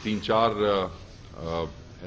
3-4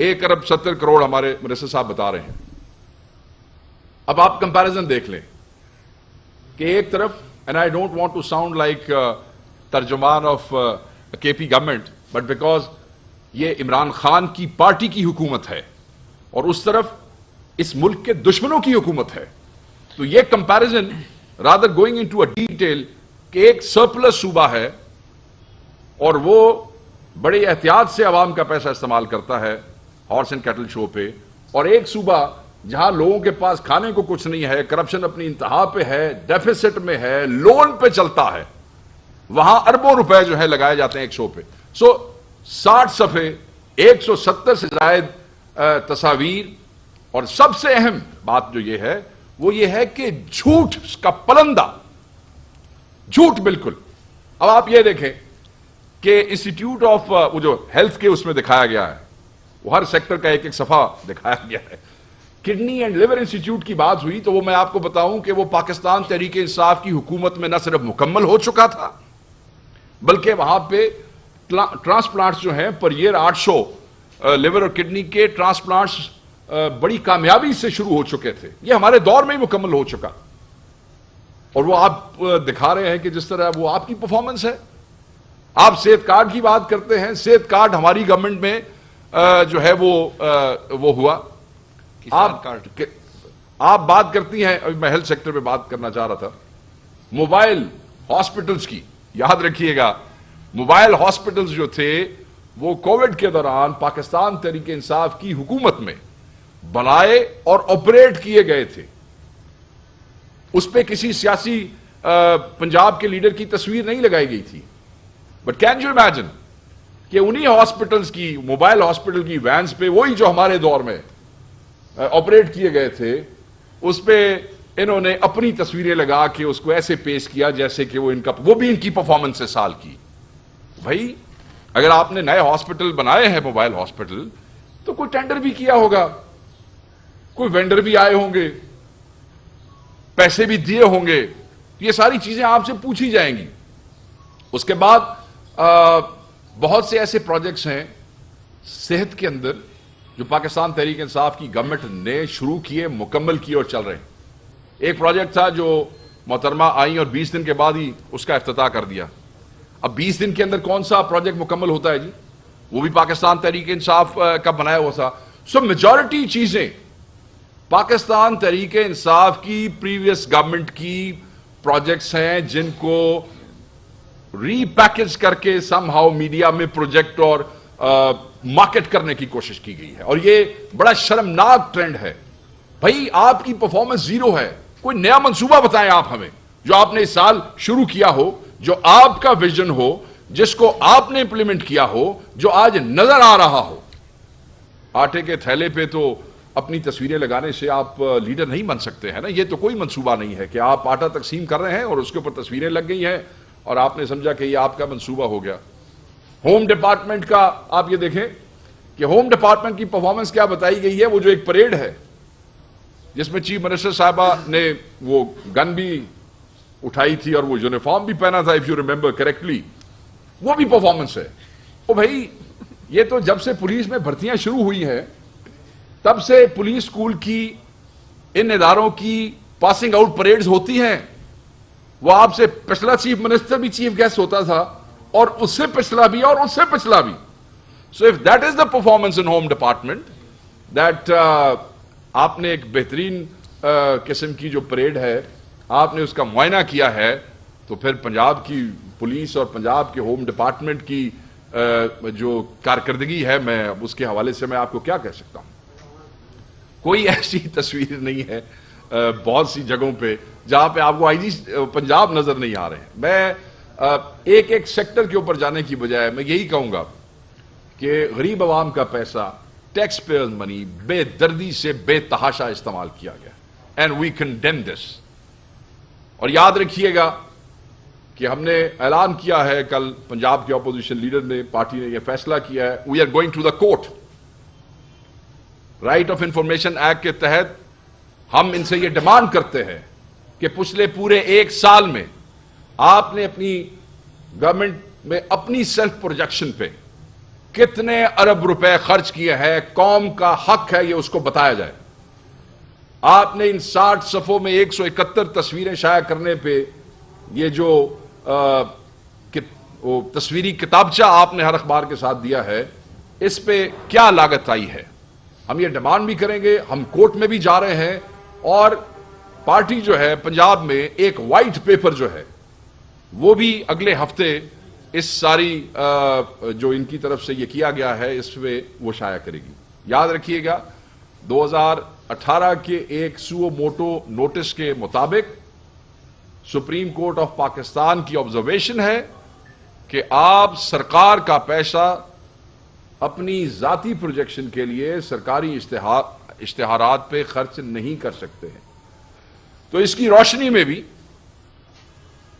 1 ارب 70 کروڑ ہمارے منسٹر صاحب بتا رہے ہیں. اب آپ کمپیرزن دیکھ لیں کہ ایک طرف، and I don't want to sound like ترجمان of K P government, but because یہ عمران خان کی پارٹی کی حکومت ہے اور اس طرف اس ملک کے دشمنوں کی حکومت ہے، تو یہ comparison rather going into a detail کہ ایک سرپلس صوبہ ہے اور وہ بڑے احتیاط سے عوام کا پیسہ استعمال کرتا ہے ہارس اینڈ کیٹل شو پہ، اور ایک صوبہ جہاں لوگوں کے پاس کھانے کو کچھ نہیں ہے، کرپشن اپنی انتہا پہ ہے، ڈیفیسٹ میں ہے، لون پہ چلتا ہے، وہاں اربوں روپے جو ہے لگائے جاتے ہیں ایک شو پہ. سو 60 صفحے، 170 سے زائد تصاویر، اور سب سے اہم بات جو یہ ہے وہ یہ ہے کہ جھوٹ کا پلندہ، جھوٹ بالکل. اب آپ یہ دیکھیں کہ انسٹیٹیوٹ آف وہ جو ہیلتھ کے اس میں دکھایا گیا ہے، وہ ہر سیکٹر کا ایک ایک صفحہ دکھایا گیا ہے. کڈنی اینڈ لیور انسٹیٹیوٹ کی بات ہوئی تو وہ میں آپ کو بتاؤں کہ وہ پاکستان تحریک انصاف کی حکومت میں نہ صرف مکمل ہو چکا تھا بلکہ وہاں پہ ٹرانسپلانٹس جو ہیں پر ایئر 800 لیور اور کڈنی کے ٹرانسپلانٹس بڑی کامیابی سے شروع ہو چکے تھے. یہ ہمارے دور میں ہی مکمل ہو چکا، اور وہ آپ دکھا رہے ہیں کہ جس طرح وہ آپ کی پرفارمنس ہے. آپ صحت کارڈ کی بات کرتے ہیں، صحت کارڈ ہماری گورنمنٹ میں جو ہے وہ ہوا. آپ بات کرتی ہیں، ابھی میں ہیلتھ سیکٹر پہ بات کرنا چاہ رہا تھا، موبائل ہاسپٹلز کی. یاد رکھیے گا موبائل ہاسپٹلز جو تھے وہ کووڈ کے دوران پاکستان تحریک انصاف کی حکومت میں بنائے اور آپریٹ کیے گئے تھے. اس پہ کسی سیاسی پنجاب کے لیڈر کی تصویر نہیں لگائی گئی تھی. بٹ کین یو امیجن کہ انہی ہاسپٹلز کی، موبائل ہاسپٹل کی وینز پہ، وہی جو ہمارے دور میں آپریٹ کیے گئے تھے، اس پہ انہوں نے اپنی تصویریں لگا کے اس کو ایسے پیش کیا جیسے کہ وہ بھی ان کی پرفارمنس سے سال کی. بھائی اگر آپ نے نئے ہاسپٹل بنائے ہیں، موبائل ہاسپٹل، تو کوئی ٹینڈر بھی کیا ہوگا، کوئی وینڈر بھی آئے ہوں گے، پیسے بھی دیے ہوں گے. یہ ساری چیزیں آپ سے پوچھی جائیں گی. اس کے بعد بہت سے ایسے پروجیکٹس ہیں صحت کے اندر جو پاکستان تحریک انصاف کی گورنمنٹ نے شروع کیے، مکمل کیے اور چل رہے ہیں. ایک پروجیکٹ تھا جو محترمہ آئیں اور 20 دن کے بعد ہی اس کا افتتاح کر دیا. اب 20 دن کے اندر کون سا پروجیکٹ مکمل ہوتا ہے جی؟ وہ بھی پاکستان تحریک انصاف کا بنایا ہوا تھا. سو میجورٹی چیزیں پاکستان تحریک انصاف کی پریویس گورنمنٹ کی پروجیکٹس ہیں جن کو ری پیکج کر کے سم ہاؤ میڈیا میں پروجیکٹ اور مارکیٹ کرنے کی کوشش کی گئی ہے. اور یہ بڑا شرمناک ٹرینڈ ہے. بھائی آپ کی پرفارمنس زیرو ہے. کوئی نیا منصوبہ بتائیں آپ ہمیں جو آپ نے اس سال شروع کیا ہو، جو آپ کا ویژن ہو، جس کو آپ نے امپلیمنٹ کیا ہو، جو آج نظر آ رہا ہو. آٹے کے تھیلے پہ تو اپنی تصویریں لگانے سے آپ لیڈر نہیں بن سکتے ہیں نا. یہ تو کوئی منصوبہ نہیں ہے کہ آپ آٹا تقسیم کر رہے ہیں اور اس کے اوپر تصویریں لگ گئی ہیں اور آپ نے سمجھا کہ یہ آپ کا منصوبہ ہو گیا. ہوم ڈپارٹمنٹ کا آپ یہ دیکھیں کہ ہوم ڈپارٹمنٹ کی پرفارمنس کیا بتائی گئی ہے. وہ جو ایک پریڈ ہے جس میں چیف منسٹر صاحبہ نے وہ گن بھی اٹھائی تھی اور وہ یونیفارم بھی پہنا تھا، اف یو ریمبر کریکٹلی، وہ بھی پرفارمنس ہے. او بھائی یہ تو جب سے پولیس میں بھرتیاں شروع ہوئی ہیں تب سے پولیس اسکول کی، ان اداروں کی پاسنگ آؤٹ پریڈز ہوتی ہیں. وہ آپ سے پچھلا چیف منسٹر بھی چیف گیسٹ ہوتا تھا اور اس سے پچھلا بھی اور اس سے پچھلا بھی. So if that is the performance in home department, that آپ نے ایک بہترین قسم کی جو پریڈ ہے آپ نے اس کا معائنہ کیا ہے، تو پھر پنجاب کی پولیس اور پنجاب کے ہوم ڈپارٹمنٹ کی جو کارکردگی ہے، میں اس کے حوالے سے میں آپ کو کیا کہہ سکتا ہوں. کوئی ایسی تصویر نہیں ہے بہت سی جگہوں پہ جہاں پہ آپ کو آئی جی پنجاب نظر نہیں آ رہے ہیں. میں ایک ایک سیکٹر کے اوپر جانے کی بجائے میں یہی کہوں گا کہ غریب عوام کا پیسہ، ٹیکس پیئر منی، بے دردی سے بے تحاشا استعمال کیا گیا. اینڈ وی کنڈیم دس. اور یاد رکھیے گا کہ ہم نے اعلان کیا ہے، کل پنجاب کے اپوزیشن لیڈر نے، پارٹی نے یہ فیصلہ کیا ہے، we are going to the court. Right of information act کے تحت ہم ان سے یہ ڈیمانڈ کرتے ہیں کہ پچھلے پورے 1 سال میں آپ نے اپنی گورنمنٹ میں اپنی سیلف پروجیکشن پہ کتنے ارب روپے خرچ کیے ہیں، قوم کا حق ہے یہ اس کو بتایا جائے۔ آپ نے ان 60 صفوں میں 171 تصویریں شائع کرنے پہ یہ جو تصویری کتابچہ آپ نے ہر اخبار کے ساتھ دیا ہے، اس پہ کیا لاگت آئی ہے؟ ہم یہ ڈیمانڈ بھی کریں گے، ہم کورٹ میں بھی جا رہے ہیں، اور پارٹی جو ہے پنجاب میں ایک وائٹ پیپر جو ہے وہ بھی اگلے ہفتے اس ساری جو ان کی طرف سے یہ کیا گیا ہے اس پہ وہ شائع کرے گی۔ یاد رکھیے گا 2018 کے ایک سو موٹو نوٹس کے مطابق سپریم کورٹ آف پاکستان کی آبزرویشن ہے کہ آپ سرکار کا پیسہ اپنی ذاتی پروجیکشن کے لیے سرکاری اشتہارات پہ خرچ نہیں کر سکتے ہیں۔ تو اس کی روشنی میں بھی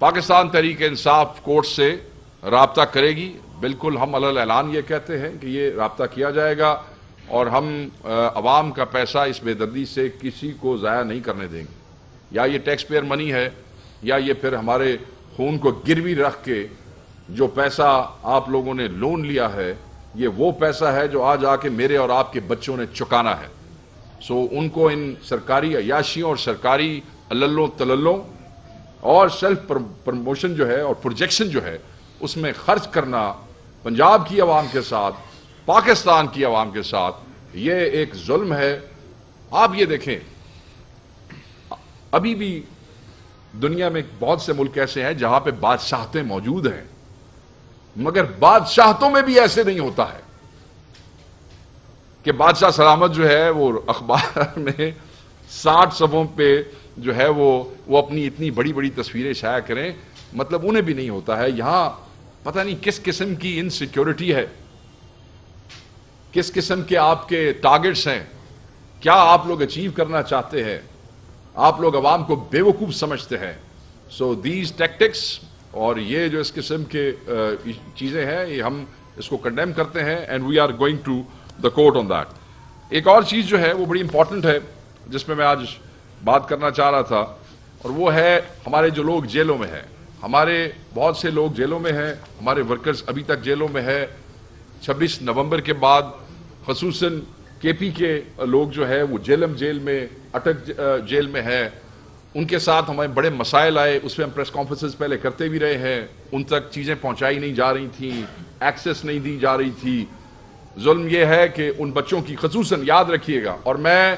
پاکستان تحریک انصاف کورٹ سے رابطہ کرے گی۔ بالکل ہم علی اعلان یہ کہتے ہیں کہ یہ رابطہ کیا جائے گا، اور ہم عوام کا پیسہ اس بے دردی سے کسی کو ضائع نہیں کرنے دیں گے۔ یا یہ ٹیکس پیئر منی ہے، یا یہ پھر ہمارے خون کو گروی رکھ کے جو پیسہ آپ لوگوں نے لون لیا ہے، یہ وہ پیسہ ہے جو آج آ کے میرے اور آپ کے بچوں نے چکانا ہے۔ سو ان کو ان سرکاری عیاشیوں اور سرکاری الللوں تللوں اور سیلف پروموشن جو ہے اور پروجیکشن جو ہے اس میں خرچ کرنا پنجاب کی عوام کے ساتھ، پاکستان کی عوام کے ساتھ، یہ ایک ظلم ہے۔ آپ یہ دیکھیں، ابھی بھی دنیا میں بہت سے ملک ایسے ہیں جہاں پہ بادشاہتیں موجود ہیں، مگر بادشاہتوں میں بھی ایسے نہیں ہوتا ہے کہ بادشاہ سلامت جو ہے وہ اخبار میں 60 صفحوں پہ جو ہے وہ اپنی اتنی بڑی بڑی تصویریں شائع کریں، مطلب انہیں بھی نہیں ہوتا ہے۔ یہاں پتہ نہیں کس قسم کی انسیکیورٹی ہے، کس قسم کے آپ کے ٹارگٹس ہیں، کیا آپ لوگ اچیو کرنا چاہتے ہیں، آپ لوگ عوام کو بے وقوف سمجھتے ہیں۔ سو دیز ٹیکٹکس اور یہ جو اس قسم کے چیزیں ہیں، یہ ہم اس کو کنڈیم کرتے ہیں، and we are going to the court on that. ایک اور چیز جو ہے وہ بڑی امپورٹنٹ ہے جس میں آج بات کرنا چاہ رہا تھا، اور وہ ہے ہمارے جو لوگ جیلوں میں ہیں۔ ہمارے بہت سے لوگ جیلوں میں ہیں، ہمارے ورکرز ابھی تک جیلوں میں ہیں۔ 26 نومبر کے بعد خصوصاً کے پی کے لوگ جو ہے وہ جیلم جیل میں اٹک جیل میں ہیں، ان کے ساتھ ہمیں بڑے مسائل آئے، اس پہ ہم پریس کانفرنسز پہلے کرتے بھی رہے ہیں، ان تک چیزیں پہنچائی نہیں جا رہی تھیں، ایکسس نہیں دی جا رہی تھی۔ ظلم یہ ہے کہ ان بچوں کی خصوصاً یاد رکھیے گا، اور میں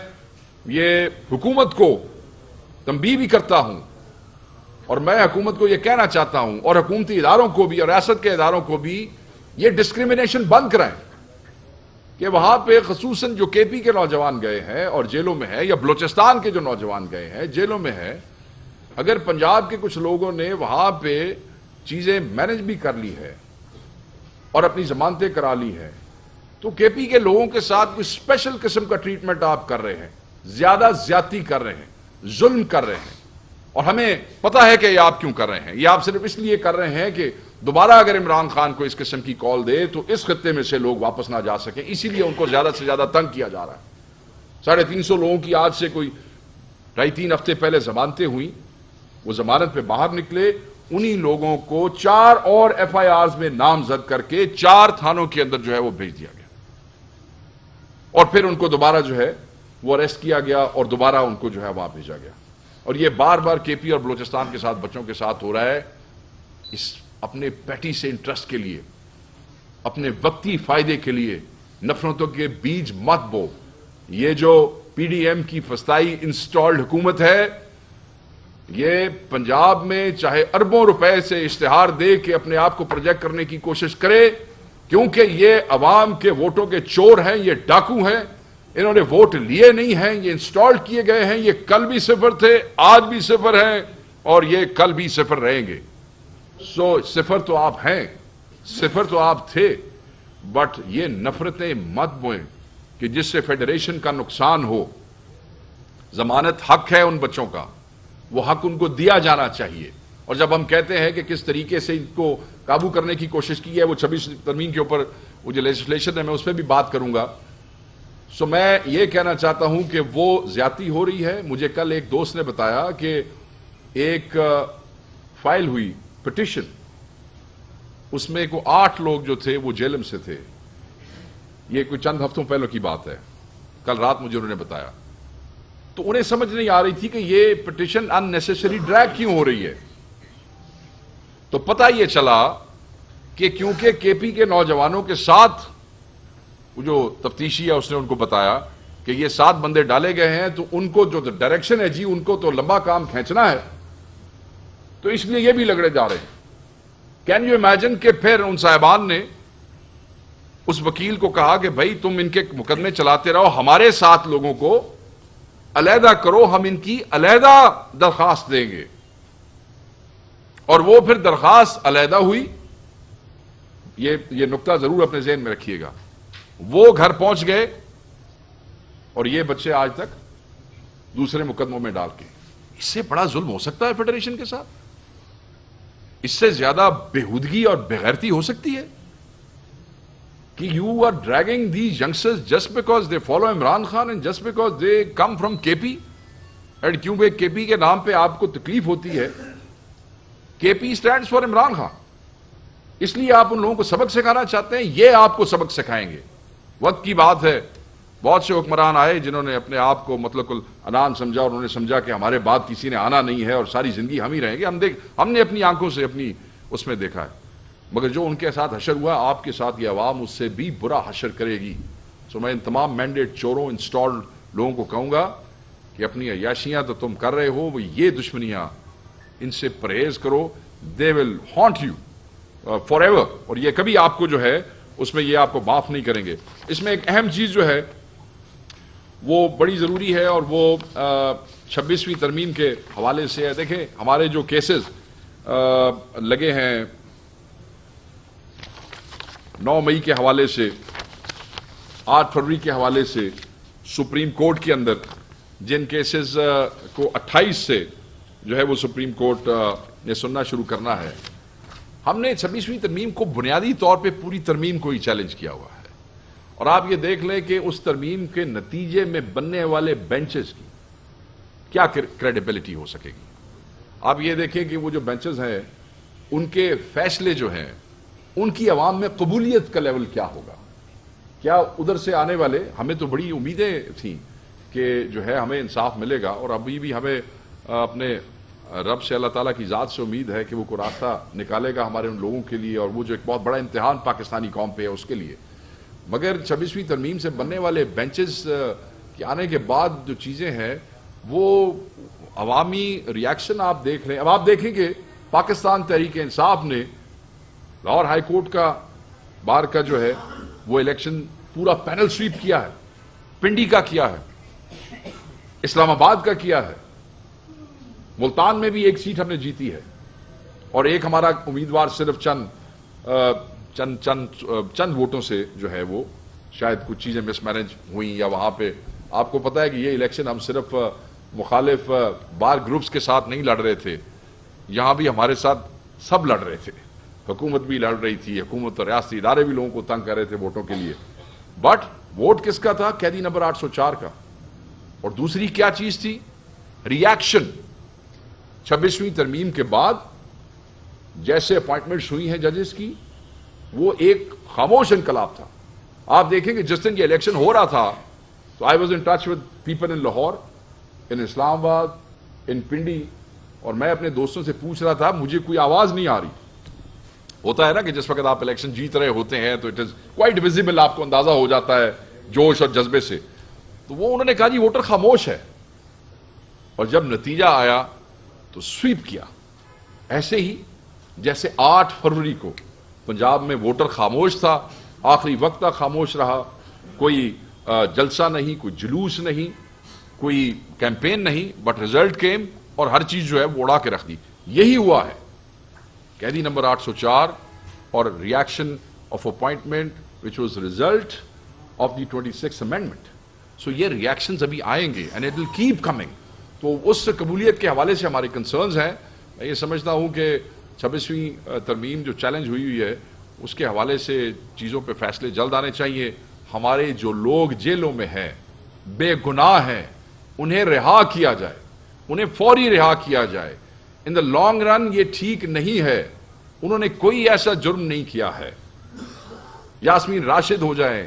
یہ حکومت کو تنبیہ بھی کرتا ہوں، اور میں حکومت کو یہ کہنا چاہتا ہوں، اور حکومتی اداروں کو بھی اور ریاست کے اداروں کو بھی، یہ ڈسکریمنیشن بند کرائیں کہ وہاں پہ خصوصاً جو کے پی کے نوجوان گئے ہیں اور جیلوں میں ہیں، یا بلوچستان کے جو نوجوان گئے ہیں جیلوں میں ہیں، اگر پنجاب کے کچھ لوگوں نے وہاں پہ چیزیں مینج بھی کر لی ہے اور اپنی ضمانتیں کرا لی ہیں، تو کے پی کے لوگوں کے ساتھ کوئی اسپیشل قسم کا ٹریٹمنٹ آپ کر رہے ہیں، زیادہ زیادتی کر رہے ہیں، ظلم کر رہے ہیں، اور ہمیں پتا ہے کہ یہ آپ کیوں کر رہے ہیں۔ یہ آپ صرف اس لیے کر رہے ہیں کہ دوبارہ اگر عمران خان کو اس قسم کی کال دے تو اس خطے میں سے لوگ واپس نہ جا سکیں، اسی لیے ان کو زیادہ سے زیادہ تنگ کیا جا رہا ہے۔ 350 لوگوں کی آج سے کوئی 2.5-3 ہفتے پہلے ضمانتیں ہوئیں، وہ ضمانت پہ باہر نکلے، انہی لوگوں کو 4 اور ایف آئی آرز میں نامزد کر کے 4 تھانوں کے اندر جو ہے وہ بھیج دیا گیا، اور پھر ان کو دوبارہ جو ہے وہ اریسٹ کیا گیا اور دوبارہ ان کو جو ہے وہاں بھیجا گیا۔ اور یہ بار بار کے پی اور بلوچستان کے ساتھ بچوں کے ساتھ ہو رہا ہے۔ اس اپنے پیٹی سے انٹرسٹ کے لیے، اپنے وقتی فائدے کے لیے نفرتوں کے بیج مت بو۔ یہ جو پی ڈی ایم کی فسطائی انسٹالڈ حکومت ہے، یہ پنجاب میں چاہے اربوں روپے سے اشتہار دے کے اپنے آپ کو پروجیکٹ کرنے کی کوشش کرے، کیونکہ یہ عوام کے ووٹوں کے چور ہیں، یہ ڈاکو ہیں، انہوں نے ووٹ لیے نہیں ہیں، یہ انسٹال کیے گئے ہیں، یہ کل بھی صفر تھے، آج بھی صفر ہیں، اور یہ کل بھی صفر رہیں گے۔ سو صفر تو آپ ہیں، صفر تو آپ تھے، بٹ یہ نفرتیں مت بوئیں کہ جس سے فیڈریشن کا نقصان ہو۔ ضمانت حق ہے ان بچوں کا، وہ حق ان کو دیا جانا چاہیے۔ اور جب ہم کہتے ہیں کہ کس طریقے سے ان کو قابو کرنے کی کوشش کی ہے، وہ 26 ترمیم کے اوپر وہ جو لیجسلیشن ہے میں اس پہ بھی بات کروں گا۔ سو میں یہ کہنا چاہتا ہوں کہ وہ زیادتی ہو رہی ہے۔ مجھے کل ایک دوست نے بتایا کہ ایک فائل ہوئی پٹیشن، اس میں کو 8 لوگ جو تھے وہ جیلم سے تھے، یہ کوئی چند ہفتوں پہلے کی بات ہے، کل رات مجھے انہوں نے بتایا، تو انہیں سمجھ نہیں آ رہی تھی کہ یہ پٹیشن ان نیسیسری ڈریگ کیوں ہو رہی ہے. تو پتہ یہ چلا کہ کیونکہ کے پی کے نوجوانوں کے ساتھ وہ جو تفتیشی ہے اس نے ان کو بتایا کہ یہ 7 بندے ڈالے گئے ہیں، تو ان کو جو ڈائریکشن ہے جی ان کو تو لمبا کام کھینچنا ہے، تو اس لیے یہ بھی لگڑے جا رہے ہیں. کین یو امیجن کہ پھر ان صاحبان نے اس وکیل کو کہا کہ بھائی تم ان کے مقدمے چلاتے رہو، ہمارے 7 لوگوں کو علیحدہ کرو، ہم ان کی علیحدہ درخواست دیں گے. اور وہ پھر درخواست علیحدہ ہوئی. یہ نقطہ ضرور اپنے ذہن میں رکھیے گا. وہ گھر پہنچ گئے اور یہ بچے آج تک دوسرے مقدموں میں ڈال کے. اس سے بڑا ظلم ہو سکتا ہے فیڈریشن کے ساتھ؟ اس سے زیادہ بےہودگی اور بےغیرتی ہو سکتی ہے کہ you are dragging these youngsters just because they follow Imran Khan and just because they come from K P. And کیونکہ کے پی کے نام پہ آپ کو تکلیف ہوتی ہے، K P stands for Imran Khan, اس لیے آپ ان لوگوں کو سبق سکھانا چاہتے ہیں. یہ آپ کو سبق سکھائیں گے. وقت کی بات ہے، بہت سے حکمران آئے جنہوں نے اپنے آپ کو مطلق العنان سمجھا، اور انہوں نے سمجھا کہ ہمارے بعد کسی نے آنا نہیں ہے اور ساری زندگی ہم ہی رہیں گے. ہم نے اپنی آنکھوں سے اپنی اس میں دیکھا ہے. مگر جو ان کے ساتھ حشر ہوا، آپ کے ساتھ یہ عوام اس سے بھی برا حشر کرے گی. سو میں ان تمام مینڈیٹ چوروں، انسٹالڈ لوگوں کو کہوں گا کہ اپنی عیاشیاں تو تم کر رہے ہو، وہ یہ دشمنیاں ان سے پرہیز کرو. دے ول ہانٹ یو فار ایور، اور یہ کبھی آپ کو جو ہے اس میں یہ آپ کو معاف نہیں کریں گے. اس میں ایک اہم چیز جو ہے وہ بڑی ضروری ہے، اور وہ 26ویں ترمیم کے حوالے سے ہے. دیکھیں ہمارے جو کیسز لگے ہیں 9 مئی کے حوالے سے، 8 فروری کے حوالے سے سپریم کورٹ کے اندر، جن کیسز کو 28 سے جو ہے وہ سپریم کورٹ نے سننا شروع کرنا ہے. ہم نے 26ویں ترمیم کو بنیادی طور پہ پوری ترمیم کو ہی چیلنج کیا ہوا ہے. اور آپ یہ دیکھ لیں کہ اس ترمیم کے نتیجے میں بننے والے بینچز کی کیا کریڈیبلٹی ہو سکے گی. آپ یہ دیکھیں کہ وہ جو بینچز ہیں ان کے فیصلے جو ہیں ان کی عوام میں قبولیت کا لیول کیا ہوگا. کیا ادھر سے آنے والے، ہمیں تو بڑی امیدیں تھیں کہ جو ہے ہمیں انصاف ملے گا، اور ابھی بھی ہمیں اپنے رب سے، اللہ تعالیٰ کی ذات سے امید ہے کہ وہ کوئی راستہ نکالے گا ہمارے ان لوگوں کے لیے، اور وہ جو ایک بہت بڑا امتحان پاکستانی قوم پہ ہے اس کے لیے. مگر 26ویں ترمیم سے بننے والے بینچز کے آنے کے بعد جو چیزیں ہیں وہ عوامی ریاکشن آپ دیکھ رہے ہیں. اب آپ دیکھیں کہ پاکستان تحریک انصاف نے لاہور ہائی کورٹ کا بار کا جو ہے وہ الیکشن پورا پینل سویپ کیا ہے. پنڈی کا کیا ہے، اسلام آباد کا کیا ہے، ملتان میں بھی ایک سیٹ ہم نے جیتی ہے، اور ایک ہمارا امیدوار صرف چند ووٹوں سے جو ہے وہ شاید کچھ چیزیں مس مینج ہوئیں، یا وہاں پہ آپ کو پتا ہے کہ یہ الیکشن ہم صرف مخالف بار گروپس کے ساتھ نہیں لڑ رہے تھے، یہاں بھی ہمارے ساتھ سب لڑ رہے تھے. حکومت بھی لڑ رہی تھی، حکومت اور ریاستی ادارے بھی لوگوں کو تنگ کر رہے تھے ووٹوں کے لیے. بٹ ووٹ کس کا تھا؟ قیدی نمبر 804 کا. اور دوسری کیا چیز تھی؟ ریاکشن. 26ویں ترمیم کے بعد جیسے اپوائنٹمنٹس ہوئی ہیں ججز کی، وہ ایک خاموش انقلاب تھا. آپ دیکھیں کہ جس دن یہ الیکشن ہو رہا تھا تو I was in touch with people in Lahore, in Islamabad, in Pindi, اور میں اپنے دوستوں سے پوچھ رہا تھا مجھے کوئی آواز نہیں آ رہی. ہوتا ہے نا کہ جس وقت آپ الیکشن جیت رہے ہوتے ہیں تو اٹ از کوائٹ ویزیبل، آپ کو اندازہ ہو جاتا ہے جوش اور جذبے سے. تو وہ انہوں نے کہا جی ووٹر خاموش ہے، اور جب نتیجہ آیا تو سویپ کیا. ایسے ہی جیسے 8 فروری کو پنجاب میں ووٹر خاموش تھا، آخری وقت تک خاموش رہا، کوئی جلسہ نہیں، کوئی جلوس نہیں، کوئی کیمپین نہیں، بٹ ریزلٹ کیم، اور ہر چیز جو ہے وہ اڑا کے رکھ دی. یہی ہوا ہے. قیدی نمبر 804 اور reaction of appointment which was result of the 26th amendment. So یہ ریاکشنز ابھی آئیں گے and it will keep coming. تو اس قبولیت کے حوالے سے ہمارے کنسرنز ہیں. میں یہ سمجھتا ہوں کہ 26ویں ترمیم جو چیلنج ہوئی ہے اس کے حوالے سے چیزوں پہ فیصلے جلد آنے چاہیے. ہمارے جو لوگ جیلوں میں ہیں، بے گناہ ہیں، انہیں رہا کیا جائے، انہیں فوری رہا کیا جائے. ان دا لانگ رن یہ ٹھیک نہیں ہے. انہوں نے کوئی ایسا جرم نہیں کیا ہے. یاسمین راشد ہو جائیں،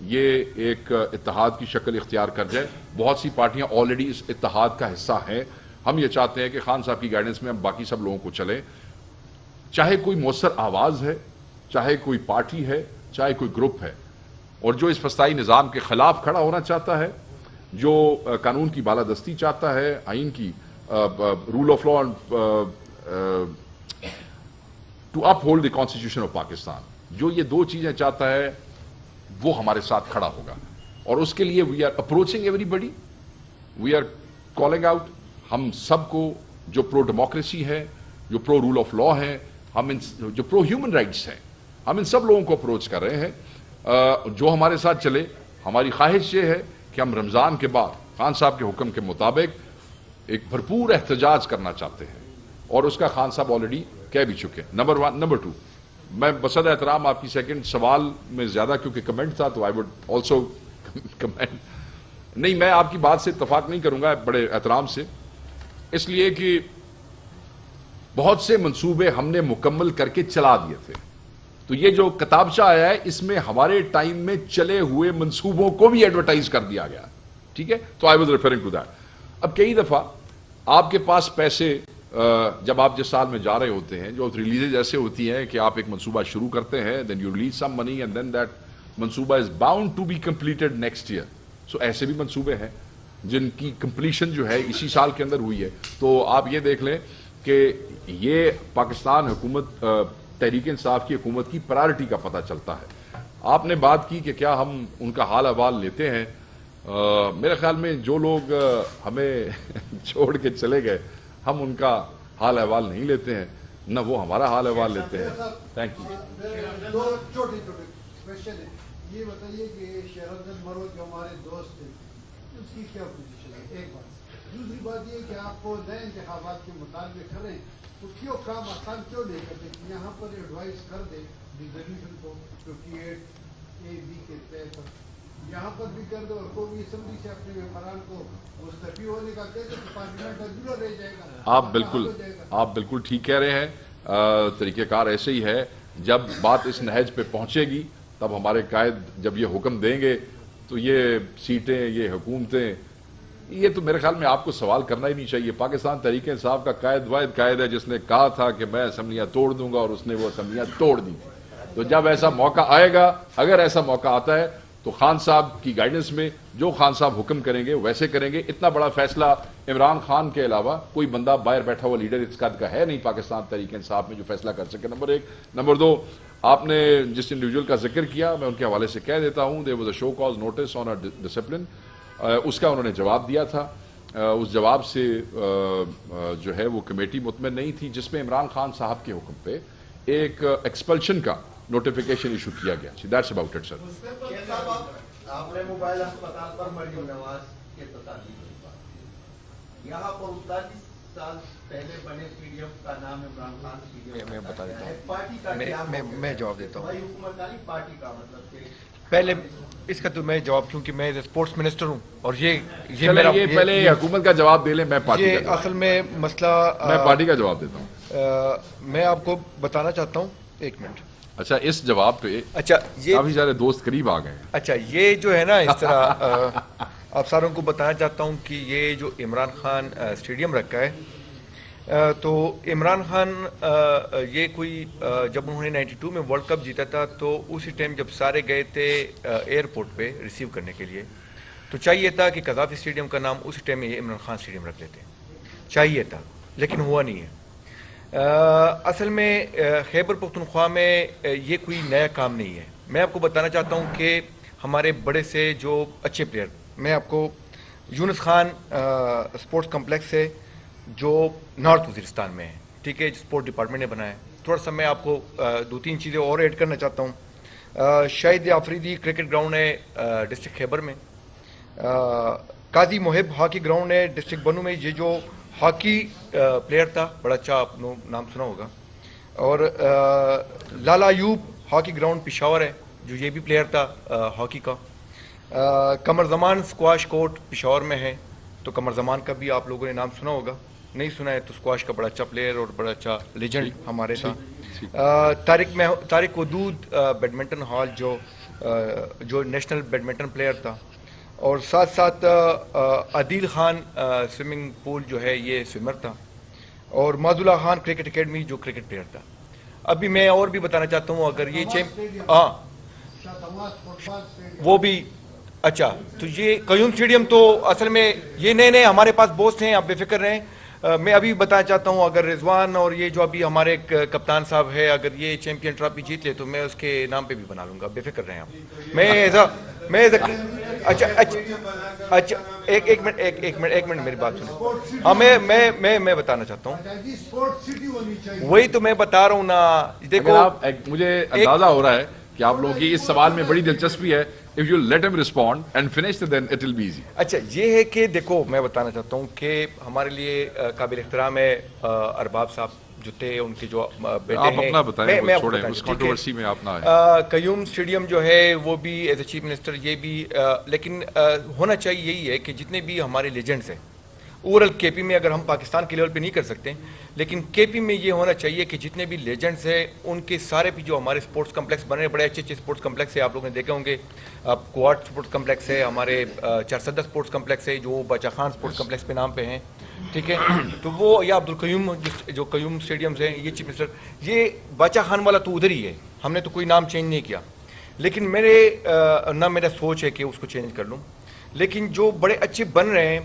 یہ ایک اتحاد کی شکل اختیار کر جائے. بہت سی پارٹیاں آلریڈی اس اتحاد کا حصہ ہیں. ہم یہ چاہتے ہیں کہ خان صاحب کی گائیڈنس میں ہم باقی سب لوگوں کو چلیں, چاہے کوئی مؤثر آواز ہے, چاہے کوئی پارٹی ہے, چاہے کوئی گروپ ہے, اور جو اس فسطائی نظام کے خلاف کھڑا ہونا چاہتا ہے, جو قانون کی بالادستی چاہتا ہے, آئین کی rule of law to uphold the constitution of Pakistan, جو یہ دو چیزیں چاہتا ہے وہ ہمارے ساتھ کھڑا ہوگا. اور اس کے لیے we are approaching everybody, we are calling out. ہم سب کو جو پرو ڈیموکریسی ہے, جو پرو رول آف لا ہے, ہم جو پرو ہیومن رائٹس ہیں, ہم ان سب لوگوں کو اپروچ کر رہے ہیں جو ہمارے ساتھ چلے. ہماری خواہش یہ ہے کہ ہم رمضان کے بعد خان صاحب کے حکم کے مطابق ایک بھرپور احتجاج کرنا چاہتے ہیں, اور اس کا خان صاحب آلریڈی کہہ بھی چکے. نمبر 1. نمبر 2, میں بصد احترام آپ کی سیکنڈ سوال میں زیادہ کیونکہ کمنٹ تھا تو آئی وڈ آلسو کمنٹ. نہیں, میں آپ کی بات سے اتفاق نہیں کروں گا بڑے احترام سے, اس لیے کہ بہت سے منصوبے ہم نے مکمل کر کے چلا دیے تھے. تو یہ جو کتابچہ آیا ہے اس میں ہمارے ٹائم میں چلے ہوئے منصوبوں کو بھی ایڈورٹائز کر دیا گیا. ٹھیک ہے, تو I was referring to that. اب کئی دفعہ آپ کے پاس پیسے جب آپ جس سال میں جا رہے ہوتے ہیں, جو ریلیزز ایسے ہوتی ہیں کہ آپ ایک منصوبہ شروع کرتے ہیں, then you release some money and then that منصوبہ is bound to be completed next year. So ایسے بھی منصوبے ہیں جن کی کمپلیشن جو ہے اسی سال کے اندر ہوئی ہے. تو آپ یہ دیکھ لیں کہ یہ پاکستان حکومت تحریک انصاف کی حکومت کی پرائرٹی کا پتہ چلتا ہے. آپ نے بات کی کہ کیا ہم ان کا حال احوال لیتے ہیں. میرے خیال میں جو لوگ ہمیں چھوڑ کے چلے گئے ہم ان کا حال احوال نہیں لیتے ہیں, نہ وہ ہمارا حال احوال لیتے ہیں. Thank you. دو چھوٹے چھوٹے کوشچن ہیں. یہ بتائیے کہ شہرت مرود جو ہمارے دوست تھے اس کی کیا پوزیشن ہے, ایک بات. دوسری بات یہ کہ آپ کو نئے انتخابات کے مطالبے کریں تو کیوں کام آسان کیوں نہیں کرتے کہ یہاں پر ایڈوائز کر دیں ریزولوشن کو 58A(b) کے تحت یہاں پر بھی کر دو, اور کوئی اسمبلی سے اپنے ممبران کو مستعفی ہونے کا کہتے تو پارلیمنٹ ادھورا رہ جائے گا. آپ بالکل ٹھیک کہہ رہے ہیں. طریقہ کار ایسے ہی ہے. جب بات اس نہج پہ پہنچے گی تب ہمارے قائد جب یہ حکم دیں گے تو یہ سیٹیں, یہ حکومتیں, یہ تو میرے خیال میں آپ کو سوال کرنا ہی نہیں چاہیے. پاکستان تحریک انصاف کا قائد واحد قائد ہے جس نے کہا تھا کہ میں اسمبلیاں توڑ دوں گا, اور اس نے وہ اسمبلیاں توڑ دی. تو جب ایسا موقع آئے گا, اگر ایسا موقع آتا ہے تو خان صاحب کی گائیڈنس میں جو خان صاحب حکم کریں گے ویسے کریں گے. اتنا بڑا فیصلہ عمران خان کے علاوہ کوئی بندہ باہر بیٹھا ہوا لیڈر اس قد کا ہے نہیں پاکستان تحریک انصاف میں جو فیصلہ کر سکے. نمبر 1. نمبر 2, آپ نے جس انڈیویجول کا ذکر کیا میں ان کے حوالے سے کہہ دیتا ہوں. There was a show cause notice on a discipline, اس کا انہوں نے جواب دیا تھا. اس جواب سے جو ہے وہ کمیٹی مطمئن نہیں تھی جس میں عمران خان صاحب کے حکم پہ ایک ایکسپلشن کا نوٹیفیکیشن ایشو کیا گیا. دیٹس اباؤٹ اٹ سر. آپ نے موبائل اسپتال پر مریم نواز کے تطابق یہاں پر 39 سال پہلے بنے پی ڈی ایف کا نام Imran Khan P D F. میں بتا دیتا ہوں, پارٹی کا میں جواب دیتا ہوں. حکومت پارٹی کا مطلب کہ پہلے اس کا تو میں جواب, کیونکہ میں اسپورٹس منسٹر ہوں اور یہ میرا پہلے حکومت کا جواب دے لیں. میں پارٹی کا اصل میں مسئلہ میں پارٹی کا جواب دیتا ہوں. میں آپ کو بتانا چاہتا ہوں, ایک منٹ. اچھا, اس جواب پہ اچھا یہ کافی سارے دوست قریب آ گئے. اچھا یہ جو ہے نا اس طرح آپ ساروں کو بتانا چاہتا ہوں کہ یہ جو عمران خان اسٹیڈیم رکھا ہے, تو عمران خان یہ کوئی جب انہوں نے 92 میں ورلڈ کپ جیتا تھا تو اسی ٹائم جب سارے گئے تھے ایئرپورٹ پہ ریسیو کرنے کے لیے, تو چاہیے تھا کہ قذافی اسٹیڈیم کا نام اسی ٹائم میں عمران خان اسٹیڈیم رکھ لیتے, چاہیے تھا, لیکن ہوا نہیں ہے. اصل میں خیبر پختونخوا میں یہ کوئی نیا کام نہیں ہے. میں آپ کو بتانا چاہتا ہوں کہ ہمارے بڑے سے جو اچھے پلیئر, میں آپ کو یونس خان اسپورٹس کمپلیکس ہے جو نارتھ وزیرستان میں ہے, ٹھیک ہے, اسپورٹ ڈپارٹمنٹ نے بنایا ہے. تھوڑا سا میں آپ کو 2-3 چیزیں اور ایڈ کرنا چاہتا ہوں. شاہد آفریدی کرکٹ گراؤنڈ ہے ڈسٹرکٹ خیبر میں. قاضی محب ہاکی گراؤنڈ ہے ڈسٹرکٹ بنو میں, یہ جو ہاکی پلیئر تھا بڑا اچھا, آپ نے نام سنا ہوگا. اور لالا ایوب ہاکی گراؤنڈ پشاور ہے جو یہ بھی پلیئر تھا ہاکی کا. قمر زمان اسکواش کورٹ پشاور میں ہے, تو قمر زمان کا بھی آپ لوگوں نے نام سنا ہوگا, نہیں سنا ہے تو اسکواش کا بڑا اچھا پلیئر اور بڑا اچھا لیجنڈ ہمارے تھا. طارق ودود بیڈمنٹن ہال جو جو نیشنل بیڈمنٹن پلیئر تھا، اور ساتھ ساتھ عدیل خان سوئمنگ پول جو ہے یہ سوئمر تھا، اور معاذ اللہ خان کرکٹ اکیڈمی جو کرکٹ پلیئر تھا. ابھی میں اور بھی بتانا چاہتا ہوں، اگر یہ ہاں وہ بھی اچھا، تو یہ قیوم اسٹیڈیم تو اصل میں یہ نئے ہمارے پاس بوسٹ ہیں، آپ بے فکر رہیں. میں ابھی بتانا چاہتا ہوں، اگر رضوان اور یہ جو ابھی ہمارے کپتان صاحب ہے، اگر یہ چیمپئن ٹرافی جیت لے تو میں اس کے نام پہ بھی بنا لوں گا، بے فکر رہیں آپ. میں اچھا ایک منٹ میری بات سنیں. ہاں میں بتانا چاہتا ہوں، وہی تو میں بتا رہا ہوں نا. دیکھو مجھے اندازہ ہو رہا ہے کہ آپ لوگوں کی اس سوال میں بڑی دلچسپی ہے. If you let him respond and finish, then it will be easy. اچھا یہ ہے کہ دیکھو میں بتانا چاہتا ہوں کہ ہمارے لیے قابل احترام ہے ارباب صاحب جو تھے، ان کے جو بیٹے ہیں. آپ اپنا بتائیں، وہ چھوڑیں اس کنٹروورسی میں آپ نہ آئیں. قیوم اسٹیڈیم جو ہے وہ بھی ایز اے چیف منسٹر یہ بھی لیکن ہونا چاہیے یہی ہے کہ جتنے بھی ہمارے لیجنڈس ہیں اوورل کے پی میں، اگر ہم پاکستان کے لیول پہ نہیں کر سکتے لیکن کے پی میں یہ ہونا چاہیے کہ جتنے بھی لیجنڈس ہیں ان کے سارے بھی جو ہمارے سپورٹس کمپلیکس بنے، بڑے اچھے سپورٹس کمپلیکس ہیں، آپ لوگوں نے دیکھے ہوں گے. کوارٹ سپورٹس کمپلیکس ہے، ہمارے چارسدہ سپورٹس کمپلیکس ہے جو باچا خان سپورٹس کمپلیکس پہ نام پہ ہیں، ٹھیک ہے. تو وہ یا عبدالقیوم جو قیوم اسٹیڈیمز ہیں، یہ چیف منسٹر، یہ باچا خان والا تو ادھر ہی ہے، ہم نے تو کوئی نام چینج نہیں کیا. لیکن میرا سوچ ہے کہ اس کو چینج کر لوں. لیکن جو بڑے اچھے بن رہے ہیں،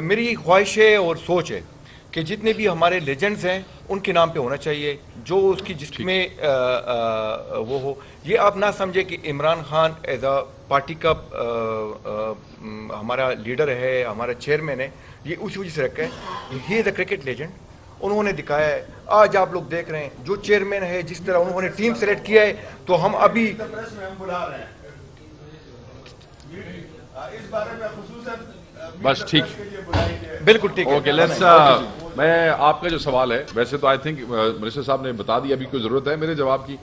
میری خواہش ہے اور سوچ ہے کہ جتنے بھی ہمارے لیجنڈز ہیں ان کے نام پہ ہونا چاہیے، جو اس کی جس میں وہ ہو. یہ آپ نہ سمجھے کہ Imran Khan as a party کا ہمارا لیڈر ہے، ہمارا چیئرمین ہے، یہ اسی وجہ سے رکھا ہے. ہی از اے کرکٹ لیجنڈ. انہوں نے دکھایا ہے، آج آپ لوگ دیکھ رہے ہیں جو چیئرمین ہے، جس طرح انہوں نے ٹیم سلیکٹ کیا ہے. تو ہم ابھی بس ٹھیک، بالکل ٹھیک اوکے. میں آپ کا جو سوال ہے، ویسے تو آئی تھنک منسٹر صاحب نے بتا دیا، ابھی کوئی ضرورت ہے میرے جواب کی؟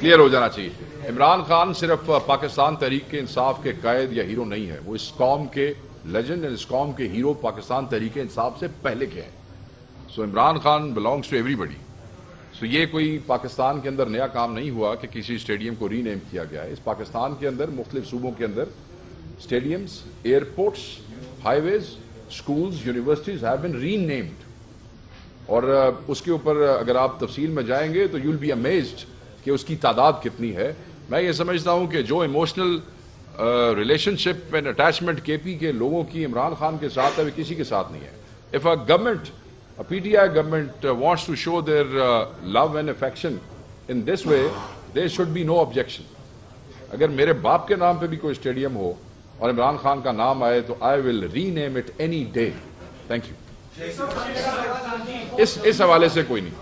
کلیئر ہو جانا چاہیے. عمران خان صرف پاکستان تحریک انصاف کے قائد یا ہیرو نہیں ہے، وہ اس قوم کے لیجنڈ، اس قوم کے ہیرو پاکستان تحریک انصاف سے پہلے کے ہیں. So Imran Khan belongs to everybody. So یہ کوئی پاکستان کے اندر نیا کام نہیں ہوا کہ کسی اسٹیڈیم کو ری نیم کیا گیا ہے. اس پاکستان کے اندر مختلف صوبوں کے اندر stadiums, airports, highways, schools, universities have been renamed. اور اس کے اوپر اگر آپ تفصیل میں جائیں گے تو یو ول بی امیزڈ کہ اس کی تعداد کتنی ہے. میں یہ سمجھتا ہوں کہ جو emotional relation ship and attachment کے پی کے لوگوں کی عمران خان کے ساتھ ہے، وہ کسی کے ساتھ نہیں ہے. If a government, P T I government wants to show their love and affection in this way, there should be no objection. اگر میرے باپ کے نام پہ بھی کوئی اسٹیڈیم ہو اور عمران خان کا نام آئے تو I will rename it any day. Thank you. اس حوالے سے کوئی نہیں.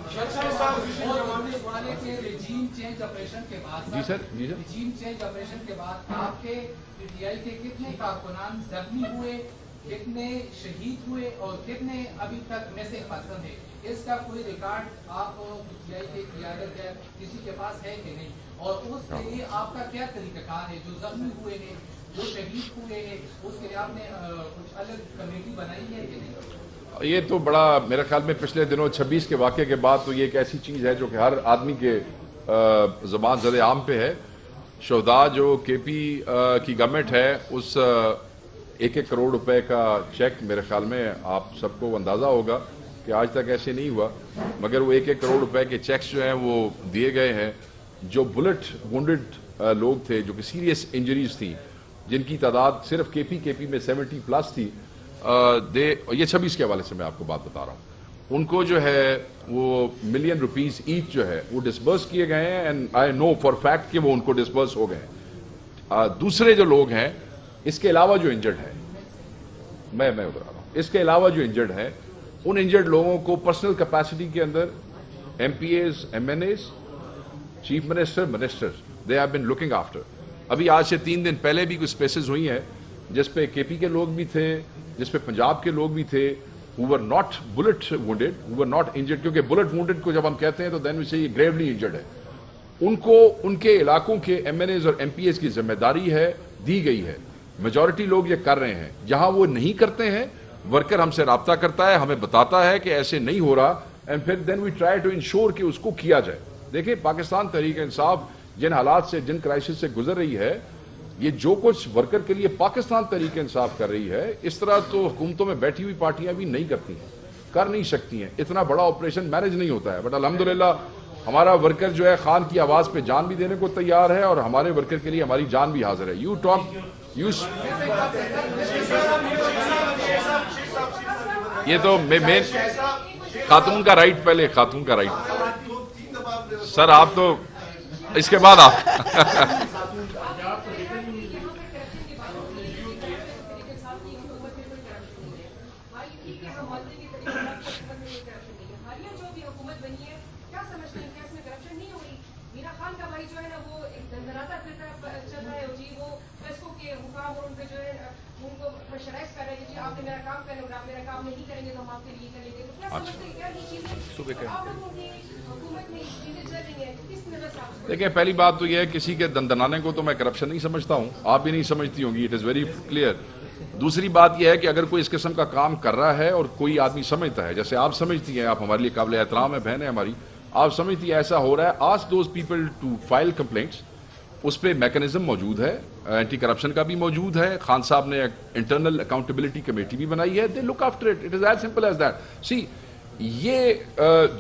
جی سر، جی سر. رجیم چینج آپریشن کے بعد آپ کے پی ٹی آئی کے کتنے کارکنان زخمی ہوئے، کتنے شہید ہوئے اور کتنے ابھی تک میسج پسند ہے؟ اس کا کوئی ریکارڈ آپ پی ٹی آئی کے قیادت ہے کسی کے پاس ہے کہ نہیں؟ اور اس کے لیے آپ کا کیا طریقہ کار ہے؟ جو زخمی ہوئے ہیں، جو شہید ہوئے ہیں، اس کے لیے آپ نے کچھ الگ کمیٹی بنائی ہے کہ نہیں؟ یہ تو بڑا میرے خیال میں پچھلے دنوں 26 کے واقعے کے بعد تو یہ ایک ایسی چیز ہے جو کہ ہر آدمی کے زبان زد عام پہ ہے. شہداء جو کے پی کی گورنمنٹ ہے، اس 1-1 کروڑ روپے کا چیک میرے خیال میں آپ سب کو اندازہ ہوگا کہ آج تک ایسے نہیں ہوا، مگر وہ 1-1 کروڑ روپے کے چیکس جو ہیں وہ دیے گئے ہیں. جو بلٹ وونڈڈ لوگ تھے، جو کہ سیریس انجریز تھیں، جن کی تعداد صرف کے پی میں 70+ تھی، یہ 26 کے حوالے سے میں آپ کو بات بتا رہا ہوں، ان کو جو ہے وہ $1 ملین ایچ جو ہے وہ ڈسبرس کیے گئے ہیں. And I know for fact کہ وہ ان کو ڈسبرس ہو گئے ہیں. دوسرے جو لوگ ہیں اس کے علاوہ جو انجرڈ ہیں، میں ادھر آ رہا ہوں، اس کے علاوہ جو انجرڈ ہیں، ان انجرڈ لوگوں کو پرسنل کیپیسٹی کے اندر M P As, M N As, chief minister, ministers, they have been looking after. ابھی آج سے 3 دن پہلے بھی کچھ اسپیسز ہوئی ہیں جس پہ کے پی کے لوگ بھی تھے، جس پہ پنجاب کے لوگ بھی تھے، who were not bullet wounded, who were not injured. کیونکہ bullet wounded کو جب ہم کہتے ہیں تو then we say یہ gravely injured ہے. ان کو ان کے علاقوں کے ایم این ایز اور ایم پی ایز کی ذمہ داری ہے، دی گئی ہے. میجورٹی لوگ یہ کر رہے ہیں. جہاں وہ نہیں کرتے ہیں، ورکر ہم سے رابطہ کرتا ہے، ہمیں بتاتا ہے کہ ایسے نہیں ہو رہا، اینڈ پھر دین وی ٹرائی ٹو انشور کہ اس کو کیا جائے. دیکھیں، پاکستان تحریک انصاف جن حالات سے جن کرائسس سے گزر رہی ہے، یہ جو کچھ ورکر کے لیے پاکستان تحریک انصاف کر رہی ہے، اس طرح تو حکومتوں میں بیٹھی ہوئی پارٹیاں بھی نہیں کرتی ہیں، کر نہیں سکتی ہیں، اتنا بڑا آپریشن مینج نہیں ہوتا ہے. بٹ الحمدللہ ہمارا ورکر جو ہے خان کی آواز پہ جان بھی دینے کو تیار ہے، اور ہمارے ورکر کے لیے ہماری جان بھی حاضر ہے. یو ٹاک یہ تو مین خاتون کا رائٹ، پہلے خاتون کا رائٹ. سر آپ تو اس کے بعد آپ دیکھیں، پہلی بات تو یہ ہے کسی کے دندنانے کو تو میں کرپشن نہیں سمجھتا ہوں، آپ بھی نہیں سمجھتی ہوں گی، اٹ از ویری کلیئر. دوسری بات یہ ہے کہ اگر کوئی اس قسم کا کام کر رہا ہے اور کوئی آدمی سمجھتا ہے، جیسے آپ سمجھتی ہیں، آپ ہمارے لیے قابل احترام ہے، بہن ہے ہماری، آپ سمجھتی ہیں ایسا ہو رہا ہے، ask does people to file complaints. اس پہ میکنزم موجود ہے، اینٹی کرپشن کا بھی موجود ہے. خان صاحب نے انٹرنل اکاؤنٹیبلٹی کمیٹی بھی بنائی ہے. They look after it. It is as simple as that. See یہ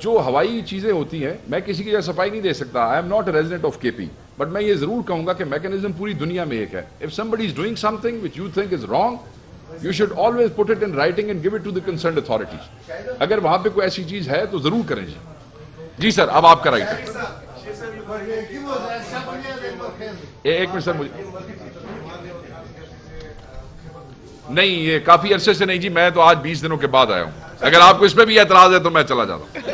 جو ہوائی چیزیں ہوتی ہیں، میں کسی کی جگہ صفائی نہیں دے سکتا. I am not a resident of K P, but میں یہ ضرور کہوں گا کہ میکنزم پوری دنیا میں ایک ہے. If somebody is doing something which you think is wrong, you should always put it in writing and give it to the concerned authorities. اگر وہاں پہ کوئی ایسی چیز ہے تو ضرور کریں. جی سر، اب آپ کا رائٹ ہے. ایک منٹ سر، مجھے نہیں، یہ کافی عرصے سے نہیں جی، میں تو آج 20 دنوں کے بعد آیا ہوں. اگر آپ کو اس پہ بھی اعتراض ہے تو میں چلا جاتا ہوں.